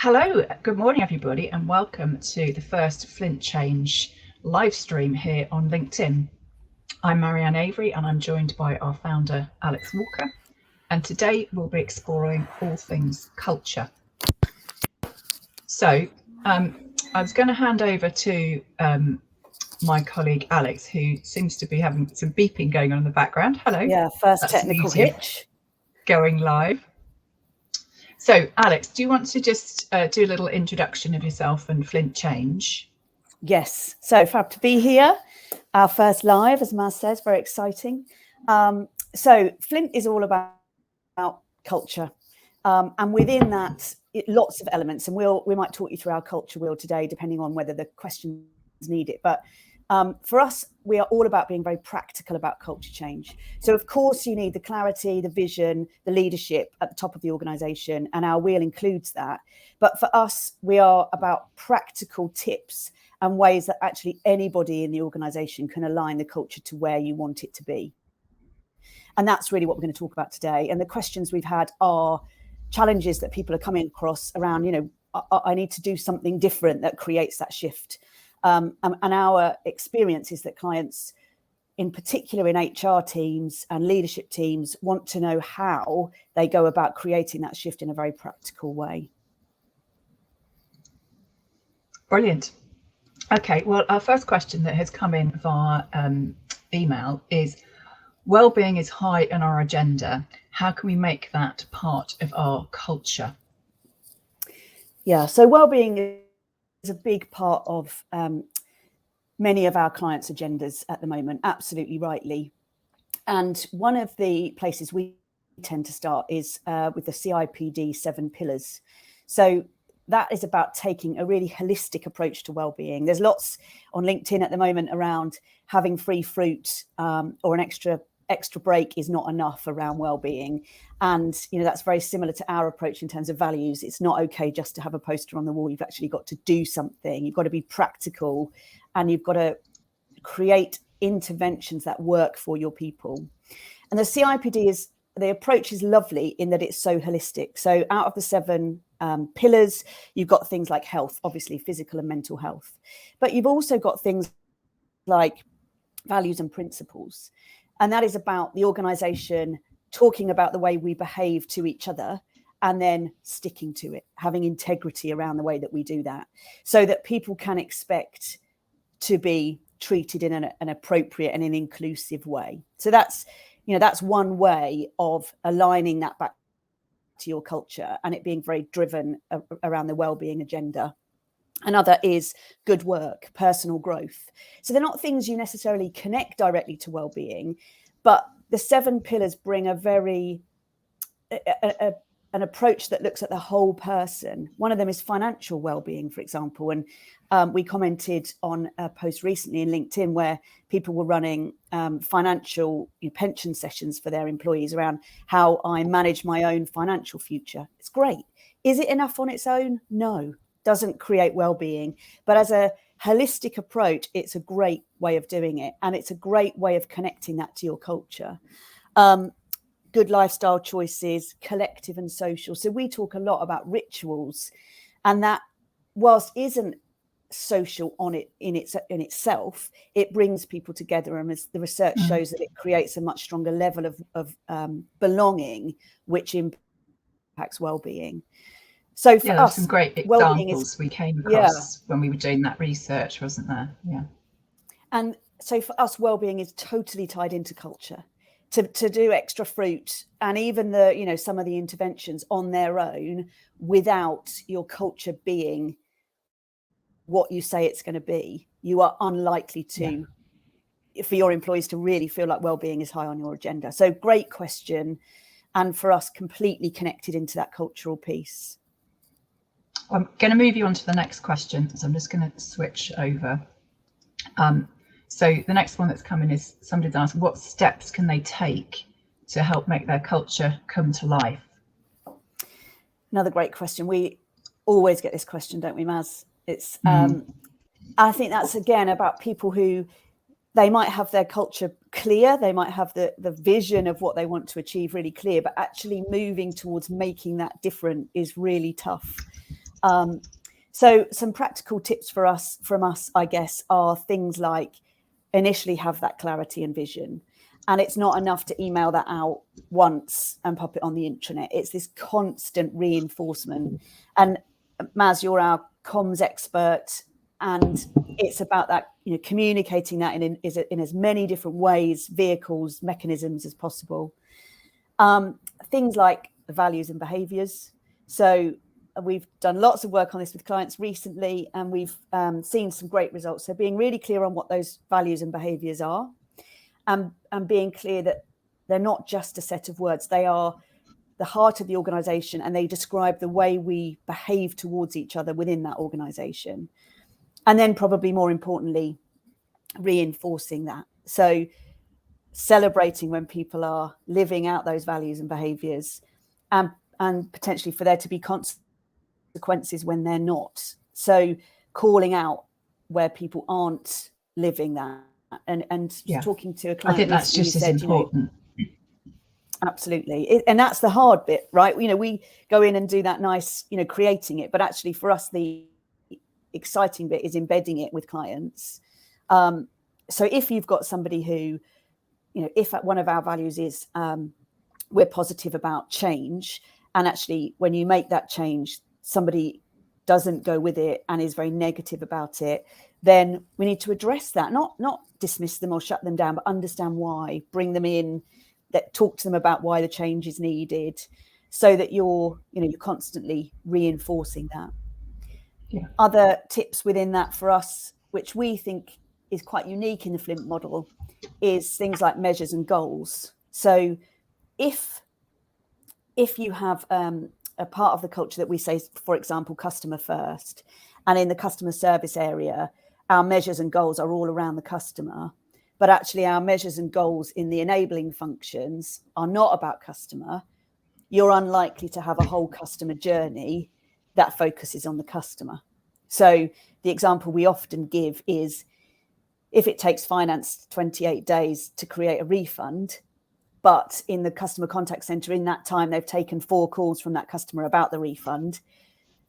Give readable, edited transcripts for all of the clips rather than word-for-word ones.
Hello, good morning, everybody, and welcome to the first Flint Change live stream here on LinkedIn. I'm Marianne Avery, and I'm joined by our founder, Alex Walker. And today we'll be exploring all things culture. So I was going to hand over to my colleague, Alex, who seems to be having some beeping going on in the background. Hello. Yeah, first That's technical hitch. Going live. So, Alex, do you want to just do a little introduction of yourself and Flint Change? Yes, so fab to be here. Our first live, as Maz says, very exciting. So Flint is all about culture. And within that, lots of elements. And we might talk you through our culture wheel today, depending on whether the questions need it. But for us, we are all about being very practical about culture change. So, of course, you need the clarity, the vision, the leadership at the top of the organisation, and our wheel includes that. But for us, we are about practical tips and ways that actually anybody in the organisation can align the culture to where you want it to be. And that's really what we're going to talk about today. And the questions we've had are challenges that people are coming across around, I need to do something different that creates that shift. And our experience is that clients, in particular in HR teams and leadership teams, want to know how they go about creating that shift in a very practical way. Brilliant. Okay, well, our first question that has come in via email is, well-being is high on our agenda. How can we make that part of our culture? Yeah, so well-being is a big part of many of our clients' agendas at the moment, absolutely rightly. And one of the places we tend to start is with the CIPD 7 pillars. So that is about taking a really holistic approach to well-being. There's lots on LinkedIn at the moment around having free fruit or an extra break is not enough around well-being. And, that's very similar to our approach in terms of values. It's not okay just to have a poster on the wall. You've actually got to do something. You've got to be practical and you've got to create interventions that work for your people. And the CIPD the approach is lovely in that it's so holistic. So out of the 7 pillars, you've got things like health, obviously physical and mental health, but you've also got things like values and principles. And that is about the organisation talking about the way we behave to each other and then sticking to it, having integrity around the way that we do that, so that people can expect to be treated in an appropriate and an inclusive way. So that's one way of aligning that back to your culture and it being very driven around the well-being agenda. Another is good work, personal growth. So they're not things you necessarily connect directly to well-being, but the 7 pillars bring an approach that looks at the whole person. One of them is financial well-being, for example. And we commented on a post recently in LinkedIn where people were running financial pension sessions for their employees around how I manage my own financial future. It's great. Is it enough on its own? No. Doesn't create well-being, but as a holistic approach, it's a great way of doing it, and it's a great way of connecting that to your culture. Good lifestyle choices, collective and social. So we talk a lot about rituals, and that, whilst isn't social in itself, it brings people together, and as the research shows that it creates a much stronger level of belonging, which impacts well-being. So for us, some great examples we came across when we were doing that research, wasn't there? Yeah. And so for us, well-being is totally tied into culture. To do extra fruit and even some of the interventions on their own without your culture being what you say it's going to be, you are unlikely for your employees to really feel like well-being is high on your agenda. So great question. And for us, completely connected into that cultural piece. I'm going to move you on to the next question. So I'm just going to switch over. So the next one that's coming is somebody's asked, what steps can they take to help make their culture come to life? Another great question. We always get this question, don't we, Maz? It's I think that's again about people who they might have their culture clear, they might have the vision of what they want to achieve really clear, but actually moving towards making that different is really tough. So some practical tips from us, I guess, are things like initially have that clarity and vision. And it's not enough to email that out once and pop it on the intranet. It's this constant reinforcement. And Maz, you're our comms expert, and it's about that, communicating that in as many different ways, vehicles, mechanisms as possible. Things like values and behaviours. So we've done lots of work on this with clients recently, and we've seen some great results. So being really clear on what those values and behaviours are, and being clear that they're not just a set of words. They are the heart of the organisation, and they describe the way we behave towards each other within that organisation. And then probably more importantly, reinforcing that. So celebrating when people are living out those values and behaviours, and potentially for there to be consequences when they're not. So calling out where people aren't living that, and talking to a client. I think that's just as important. Absolutely. And that's the hard bit, right? We go in and do that nice, creating it, but actually for us, the exciting bit is embedding it with clients. So if you've got somebody who, if one of our values is we're positive about change, and actually when you make that change, somebody doesn't go with it and is very negative about it, then we need to address that, not dismiss them or shut them down, but understand why, bring them in, that talk to them about why the change is needed, so that you're constantly reinforcing that. Yeah. Other tips within that for us, which we think is quite unique in the Flint model, is things like measures and goals. So if you have a part of the culture that we say, for example, customer first, and in the customer service area, our measures and goals are all around the customer, but actually our measures and goals in the enabling functions are not about customer, you're unlikely to have a whole customer journey that focuses on the customer. So the example we often give is, if it takes finance 28 days to create a refund, but in the customer contact center, in that time, they've taken 4 calls from that customer about the refund,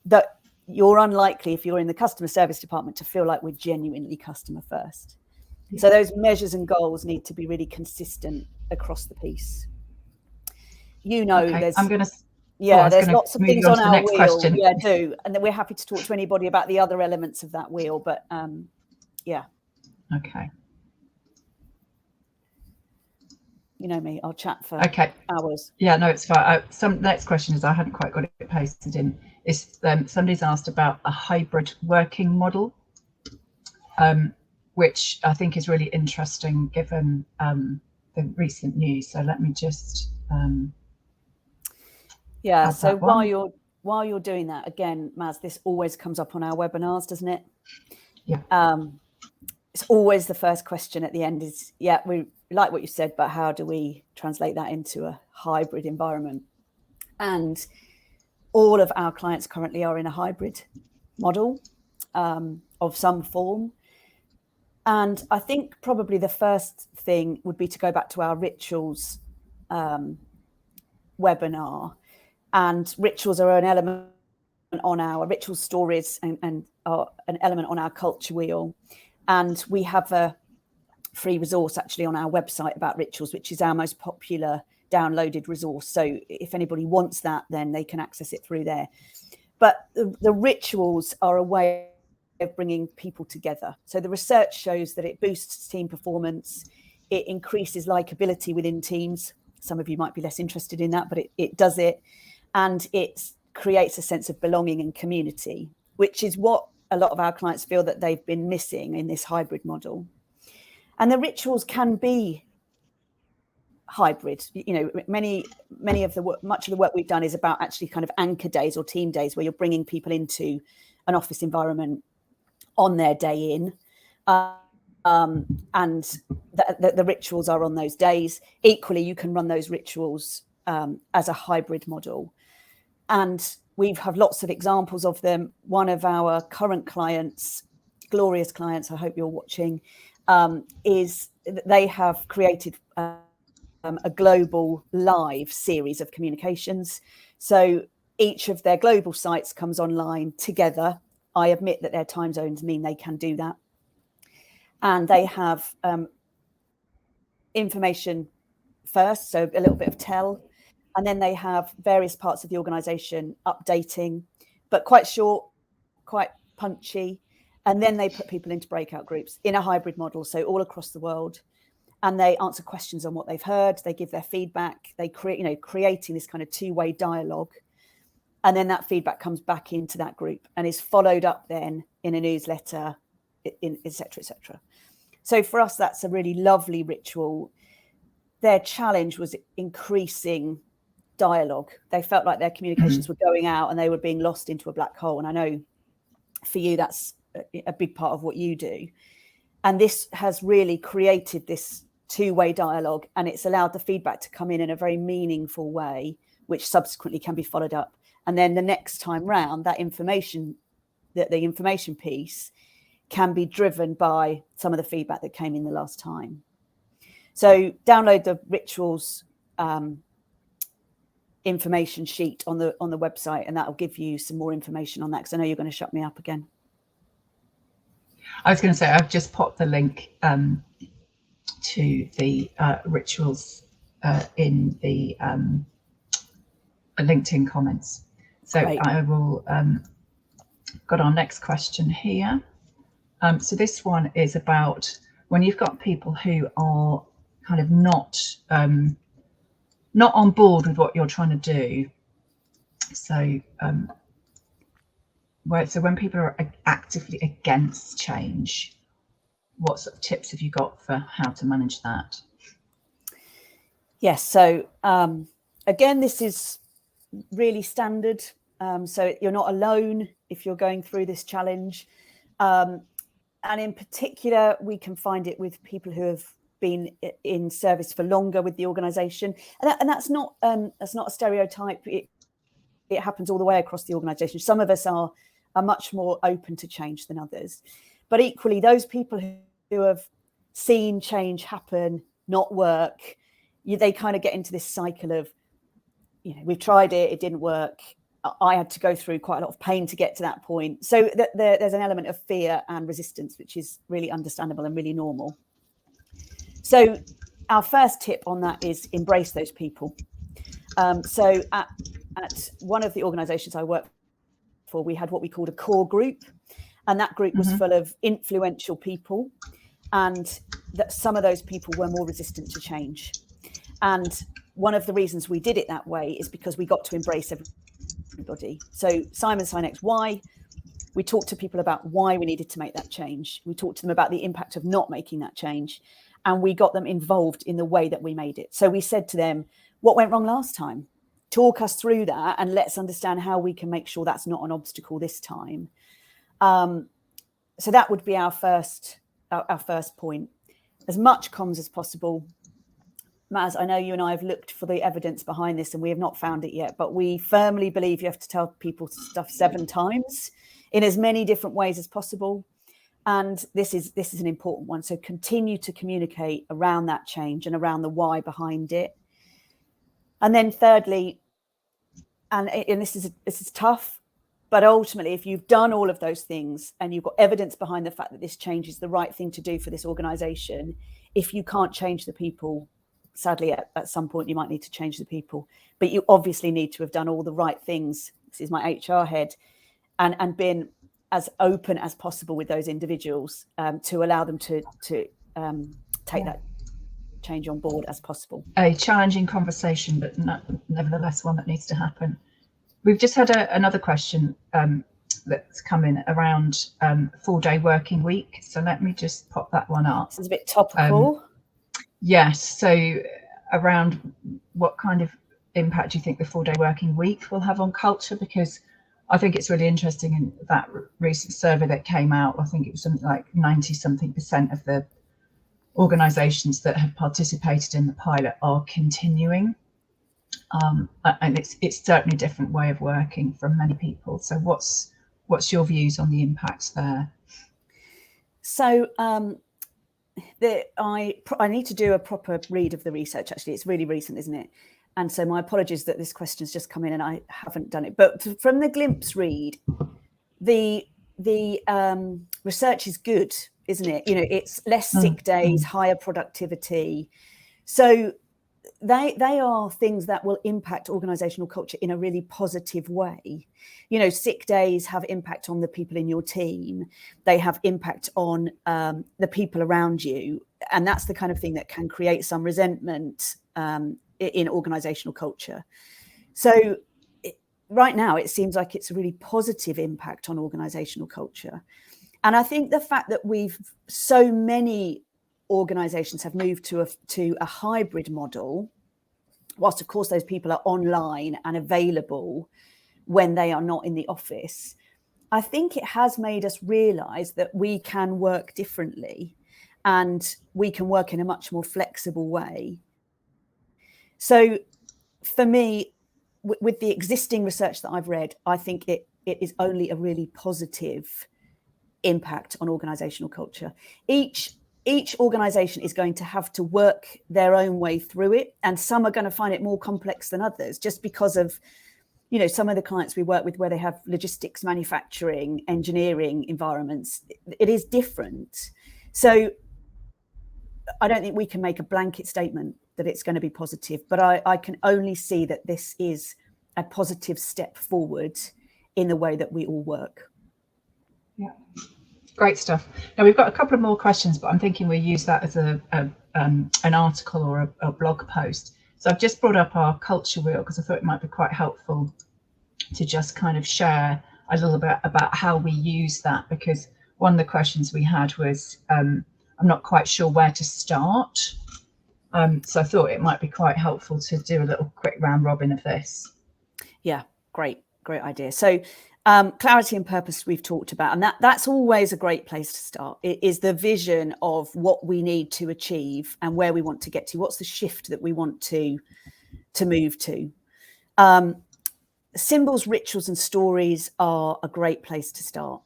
that you're unlikely, if you're in the customer service department, to feel like we're genuinely customer first. Yeah. So those measures and goals need to be really consistent across the piece. Okay. There's... I'm going to... there's lots of things on our wheel. Question. Yeah, do. And then we're happy to talk to anybody about the other elements of that wheel. But yeah. Okay. You know me, I'll chat for hours. Yeah, no, it's fine. Some next question is, I hadn't quite got it pasted in. Is somebody's asked about a hybrid working model, which I think is really interesting given the recent news. So let me just so while you're doing that, again, Maz, this always comes up on our webinars, doesn't it? Yeah. It's always the first question at the end is, we like what you said, but how do we translate that into a hybrid environment? And all of our clients currently are in a hybrid model of some form. And I think probably the first thing would be to go back to our rituals webinar. And rituals are an element on our ritual stories and are an element on our culture wheel. And we have a free resource actually on our website about rituals, which is our most popular downloaded resource. So if anybody wants that, then they can access it through there. But the rituals are a way of bringing people together. So the research shows that it boosts team performance. It increases likability within teams. Some of you might be less interested in that, but it does it. And it creates a sense of belonging and community, which is what a lot of our clients feel that they've been missing in this hybrid model. And the rituals can be hybrid. Much of the work we've done is about actually kind of anchor days or team days where you're bringing people into an office environment on their day in. And the rituals are on those days. Equally, you can run those rituals as a hybrid model. And we have lots of examples of them. One of our current clients, glorious clients, I hope you're watching, is they have created a global live series of communications. So each of their global sites comes online together. I admit that their time zones mean they can do that. And they have information first, so a little bit of tell. And then they have various parts of the organisation updating, but quite short, quite punchy. And then they put people into breakout groups in a hybrid model, so all across the world. And they answer questions on what they've heard. They give their feedback. They create, creating this kind of two-way dialogue. And then that feedback comes back into that group and is followed up then in a newsletter, et cetera, et cetera. So for us, that's a really lovely ritual. Their challenge was increasing dialogue. They felt like their communications were going out and they were being lost into a black hole. And I know for you, that's a big part of what you do. And this has really created this two-way dialogue, and it's allowed the feedback to come in a very meaningful way, which subsequently can be followed up. And then the next time round, that information, the information piece can be driven by some of the feedback that came in the last time. So download the rituals information sheet on the website, and that will give you some more information on that, because I know you're going to shut me up again. I was going to say, I've just popped the link to the rituals in the LinkedIn comments. So great. I will got our next question here. So this one is about when you've got people who are kind of not on board with what you're trying to do. So when people are actively against change, what sort of tips have you got for how to manage that? Yes, so again, this is really standard. So you're not alone if you're going through this challenge. And in particular, we can find it with people who have been in service for longer with the organisation. And that's not a stereotype. It happens all the way across the organisation. Some of us are much more open to change than others. But equally, those people who have seen change happen, not work, they kind of get into this cycle of, we've tried it, it didn't work. I had to go through quite a lot of pain to get to that point. So there's an element of fear and resistance, which is really understandable and really normal. So our first tip on that is embrace those people. So at one of the organisations I worked for, we had what we called a core group, and that group was full of influential people, and that some of those people were more resistant to change. And one of the reasons we did it that way is because we got to embrace everybody. So Simon Sinek's why, we talked to people about why we needed to make that change. We talked to them about the impact of not making that change, and we got them involved in the way that we made it. So we said to them, what went wrong last time? Talk us through that, and let's understand how we can make sure that's not an obstacle this time. So that would be our first point. As much comms as possible. Maz, I know you and I have looked for the evidence behind this and we have not found it yet, but we firmly believe you have to tell people stuff 7 times in as many different ways as possible. And this is an important one. So continue to communicate around that change and around the why behind it. And then thirdly, and this is tough, but ultimately, if you've done all of those things and you've got evidence behind the fact that this change is the right thing to do for this organisation, if you can't change the people, sadly, at some point, you might need to change the people. But you obviously need to have done all the right things. This is my HR head, and been as open as possible with those individuals to allow them to take that change on board as possible. A challenging conversation, but nevertheless one that needs to happen. We've just had another question that's come in around full-day working week. So let me just pop that one up. This is a bit topical. Yes. So around what kind of impact do you think the full-day working week will have on culture? Because I think it's really interesting in that recent survey that came out. I think it was something like 90-something% of the organisations that have participated in the pilot are continuing. And it's certainly a different way of working from many people. So what's your views on the impacts there? So I need to do a proper read of the research. Actually, it's really recent, isn't it? and so my apologies that this question's just come in and I haven't done it. But from the glimpse read, the research is good, isn't it? It's less sick days, higher productivity. So they are things that will impact organizational culture in a really positive way. Sick days have impact on the people in your team. They have impact on the people around you. And that's the kind of thing that can create some resentment in organizational culture. So right now, it seems like it's a really positive impact on organizational culture. And I think the fact that so many organizations have moved to a hybrid model, whilst of course those people are online and available when they are not in the office, I think it has made us realize that we can work differently and we can work in a much more flexible way. So for me, with the existing research that I've read, I think it is only a really positive impact on organizational culture. Each organization is going to have to work their own way through it, and some are going to find it more complex than others, just because of some of the clients we work with where they have logistics, manufacturing, engineering environments. It is different. So I don't think we can make a blanket statement that it's going to be positive, but I can only see that this is a positive step forward in the way that we all work. Yeah, great stuff. Now we've got a couple of more questions, but I'm thinking we'll use that as an article or a blog post. So I've just brought up our culture wheel because I thought it might be quite helpful to just kind of share a little bit about how we use that, because one of the questions we had was I'm not quite sure where to start. So I thought it might be quite helpful to do a little quick round robin of this. Yeah, great idea. So clarity and purpose we've talked about, and that's always a great place to start. It is the vision of what we need to achieve and where we want to get to. What's the shift that we want to move to? Symbols, rituals, and stories are a great place to start.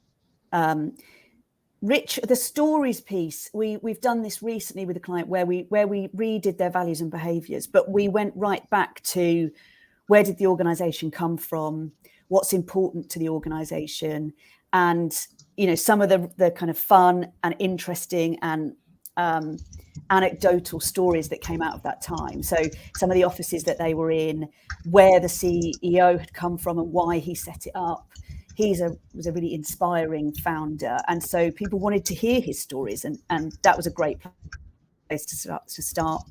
The stories piece, we've done this recently with a client where we redid their values and behaviours, but we went right back to where did the organisation come from, what's important to the organisation, and some of the kind of fun and interesting and anecdotal stories that came out of that time. So some of the offices that they were in, where the CEO had come from and why he set it up. He was a really inspiring founder, and so people wanted to hear his stories, and that was a great place to start.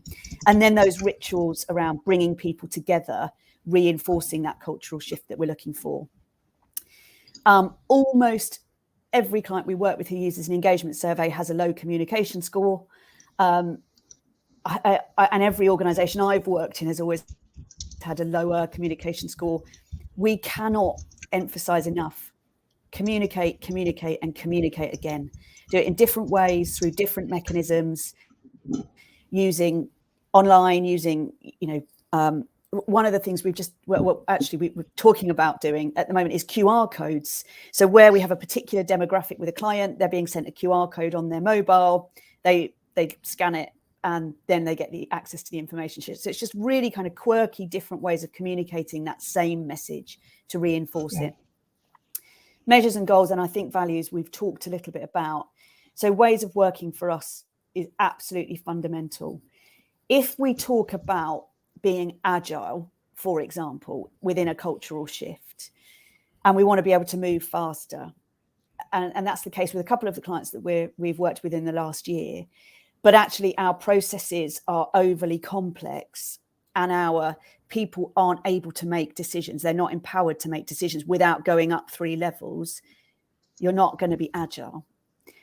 And then those rituals around bringing people together, reinforcing that cultural shift that we're looking for. Almost every client we work with who uses an engagement survey has a low communication score, and every organisation I've worked in has always had a lower communication score. We cannot emphasize enough: communicate and communicate again. Do it in different ways, through different mechanisms, using online, one of the things we're talking about doing at the moment is QR codes. So where we have a particular demographic with a client, they're being sent a QR code on their mobile, they scan it, and then they get the access to the information. So it's just really kind of quirky, different ways of communicating that same message to reinforce it. Measures and goals, and I think values we've talked a little bit about. So ways of working for us is absolutely fundamental. If we talk about being agile, for example, within a cultural shift, and we want to be able to move faster, and that's the case with a couple of the clients that we've worked with in the last year, but actually our processes are overly complex and our people aren't able to make decisions. They're not empowered to make decisions without going up 3 levels. You're not going to be agile.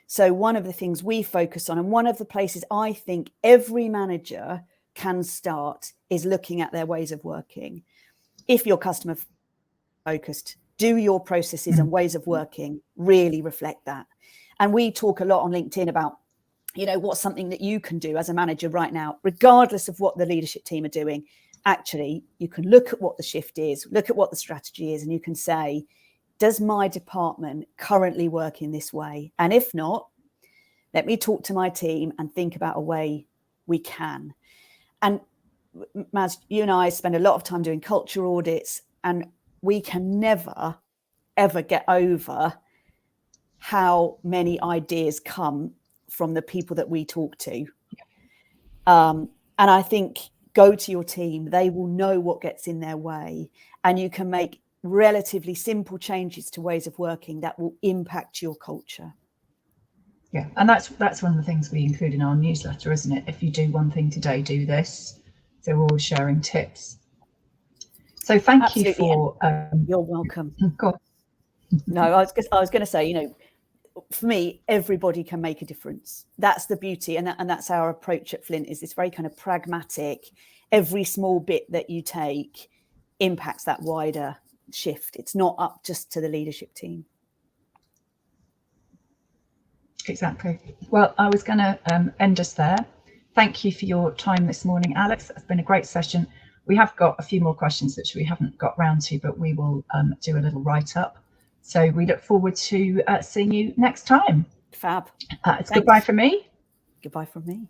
So one of the things we focus on, and one of the places I think every manager can start, is looking at their ways of working. If you're customer focused, do your processes and ways of working really reflect that? And we talk a lot on LinkedIn about, what's something that you can do as a manager right now, regardless of what the leadership team are doing. Actually, you can look at what the shift is, look at what the strategy is, and you can say, does my department currently work in this way? And if not, let me talk to my team and think about a way we can. And Maz, you and I spend a lot of time doing culture audits, and we can never, ever get over how many ideas come from the people that we talk to. And I think go to your team, they will know what gets in their way, and you can make relatively simple changes to ways of working that will impact your culture. Yeah, and that's one of the things we include in our newsletter, isn't it? If you do one thing today, do this. So we're always sharing tips. So thank Absolutely. you for. You're welcome. Go on. No, I was going to say, you know, for me, everybody can make a difference. That's the beauty, and that's our approach at Flint. Is this very kind of pragmatic. Every small bit that you take impacts that wider shift. It's not up just to the leadership team. Exactly. Well, I was going to end us there. Thank you for your time this morning, Alex. It's been a great session. We have got a few more questions which we haven't got round to, but we will do a little write-up. So we look forward to seeing you next time. Fab. It's goodbye from me. Goodbye from me.